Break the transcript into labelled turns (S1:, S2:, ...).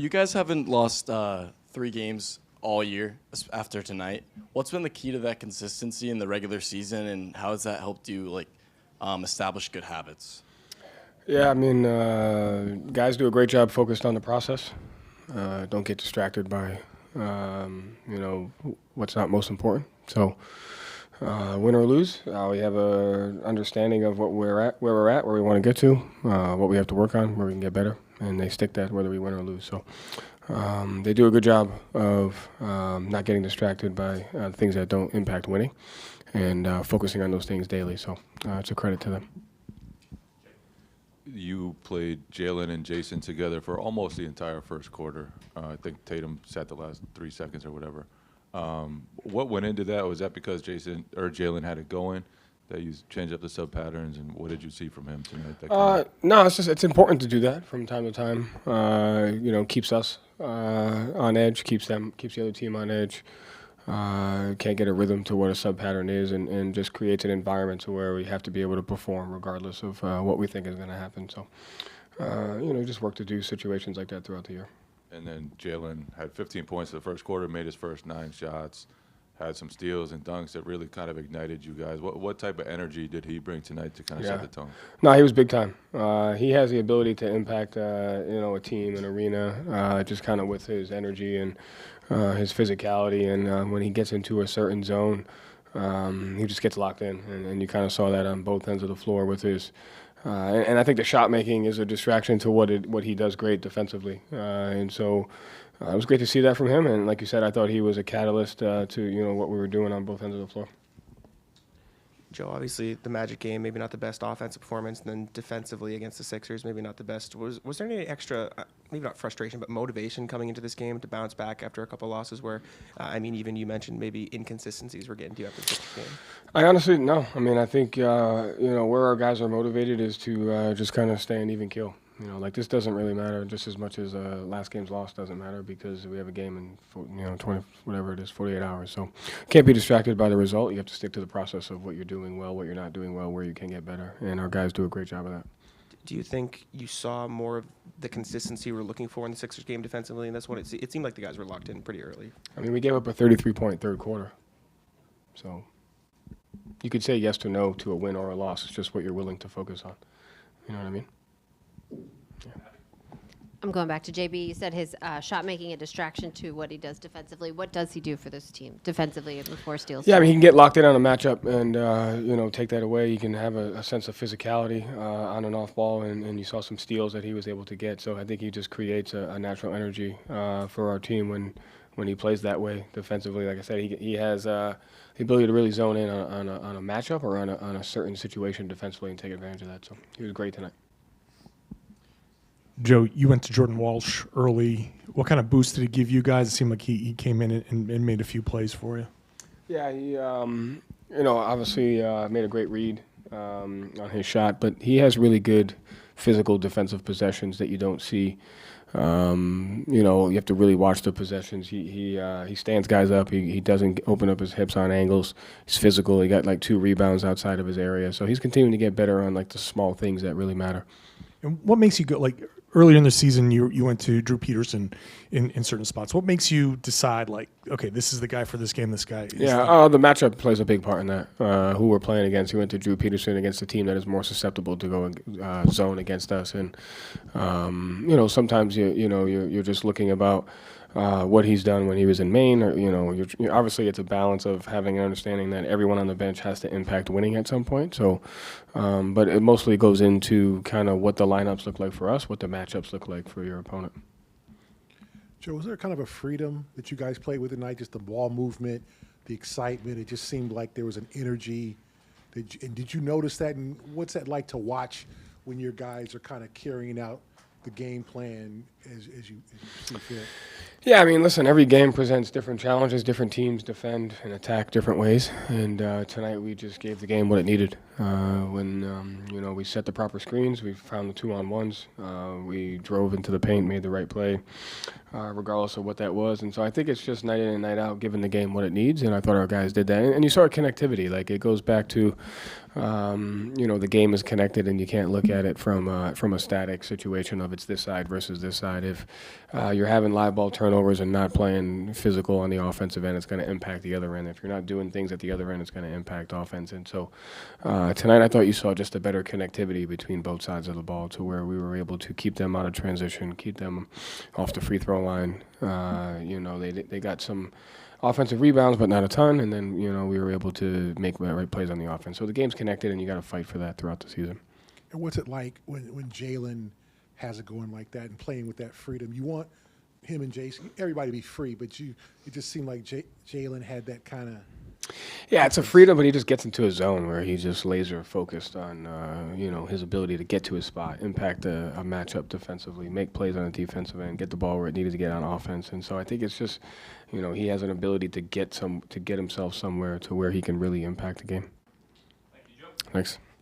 S1: You guys haven't lost 3 games all year after tonight. What's been the key to that consistency in the regular season, and how has that helped you establish good habits?
S2: Yeah, I mean, guys do a great job focused on the process. Don't get distracted by, what's not most important. So, win or lose, we have a understanding of where we're at, where we want to get to, what we have to work on, where we can get better, and they stick that whether we win or lose. So, they do a good job of not getting distracted by things that don't impact winning, and focusing on those things daily. So, it's a credit to them.
S3: You played Jaylen and Jason together for almost the entire first quarter. I think Tatum sat the last 3 seconds or whatever. What went into that? Was that because Jaylen had it going, that you changed up the sub patterns, and what did you see from him tonight?
S2: No, it's important to do that from time to time. Keeps us on edge, keeps the other team on edge. Can't get a rhythm to what a sub pattern is, and just creates an environment to where we have to be able to perform regardless of what we think is going to happen. So, just work to do situations like that throughout the year.
S3: And then Jaylen had 15 points in the first quarter, made his first 9 shots, had some steals and dunks that really kind of ignited you guys. What type of energy did he bring tonight to kind of set the tone?
S2: No, he was big time. He has the ability to impact, a team, an arena, just kind of with his energy and his physicality. And when he gets into a certain zone, he just gets locked in. And you kind of saw that on both ends of the floor with his. And I think the shot making is a distraction to what he does great defensively. And so it was great to see that from him. And like you said, I thought he was a catalyst to what we were doing on both ends of the floor.
S4: Joe, obviously the Magic game, maybe not the best offensive performance, and then defensively against the Sixers, maybe not the best. Was there any extra, maybe not frustration, but motivation coming into this game to bounce back after a couple losses where, even you mentioned maybe inconsistencies were getting to you after the Sixers game?
S2: I honestly, no. I mean, I think, where our guys are motivated is to just kind of stay an even keel. This doesn't really matter just as much as last game's loss doesn't matter, because we have a game in 20, whatever it is, 48 hours. So can't be distracted by the result. You have to stick to the process of what you're doing well, what you're not doing well, where you can get better. And our guys do a great job of that.
S4: Do you think you saw more of the consistency we're looking for in the Sixers game defensively? And that's what it seemed like the guys were locked in pretty early.
S2: I mean, we gave up a 33-point third quarter. So you could say yes or no to a win or a loss. It's just what you're willing to focus on. You know what I mean? Yeah.
S5: I'm going back to JB. You said his shot making a distraction to what he does defensively. What does he do for this team defensively and with 4 steals?
S2: Yeah, I mean, he can get locked in on a matchup and, take that away. You can have a sense of physicality on and off ball, and you saw some steals that he was able to get. So I think he just creates a natural energy for our team when he plays that way defensively. Like I said, he has the ability to really zone in on a matchup or on a certain situation defensively and take advantage of that. So he was great tonight.
S6: Joe, you went to Jordan Walsh early. What kind of boost did he give you guys? It seemed like he came in and made a few plays for you.
S2: Yeah, he obviously made a great read on his shot, but he has really good physical defensive possessions that you don't see. You have to really watch the possessions. He stands guys up. He doesn't open up his hips on angles. He's physical. He got 2 rebounds outside of his area. So he's continuing to get better on the small things that really matter.
S6: And what makes you go earlier in the season? You went to Drew Peterson in certain spots. What makes you decide okay, this is the guy for this game? This guy.
S2: The matchup plays a big part in that. Who we're playing against. We went to Drew Peterson against a team that is more susceptible to go zone against us, and sometimes you're just looking about what he's done when he was in Maine, or obviously it's a balance of having an understanding that everyone on the bench has to impact winning at some point. So, but it mostly goes into kind of what the lineups look like for us, what the matchups look like for your opponent.
S7: Joe, was there kind of a freedom that you guys played with tonight? Just the ball movement, the excitement. It just seemed like there was an energy. And did you notice that? And what's that like to watch when your guys are kind of carrying out the game plan as you see fit?
S2: Yeah, I mean, listen, every game presents different challenges. Different teams defend and attack different ways. And tonight we just gave the game what it needed. When we set the proper screens, we found the 2-on-1s. We drove into the paint, made the right play, regardless of what that was. And so I think it's just night in and night out, giving the game what it needs. And I thought our guys did that. And you saw connectivity. Like, it goes back to, the game is connected, and you can't look at it from a static situation of it's this side versus this side. If you're having live ball turnovers and not playing physical on the offensive end, it's going to impact the other end. If you're not doing things at the other end, it's going to impact offense. And so tonight I thought you saw just a better connectivity between both sides of the ball, to where we were able to keep them out of transition, keep them off the free throw line. They got some offensive rebounds, but not a ton, and then we were able to make the right plays on the offense. So the game's connected, and you got to fight for that throughout the season.
S7: And what's it like when Jaylen has it going like that and playing with that freedom? You want him and Jason, everybody to be free, but it just seemed like Jaylen had that kind of.
S2: Yeah, it's a freedom, but he just gets into a zone where he's just laser focused on, his ability to get to his spot, impact a matchup defensively, make plays on the defensive end, get the ball where it needed to get on offense. And so I think it's just, he has an ability to get himself somewhere to where he can really impact the game. Thank you, Joe. Thanks.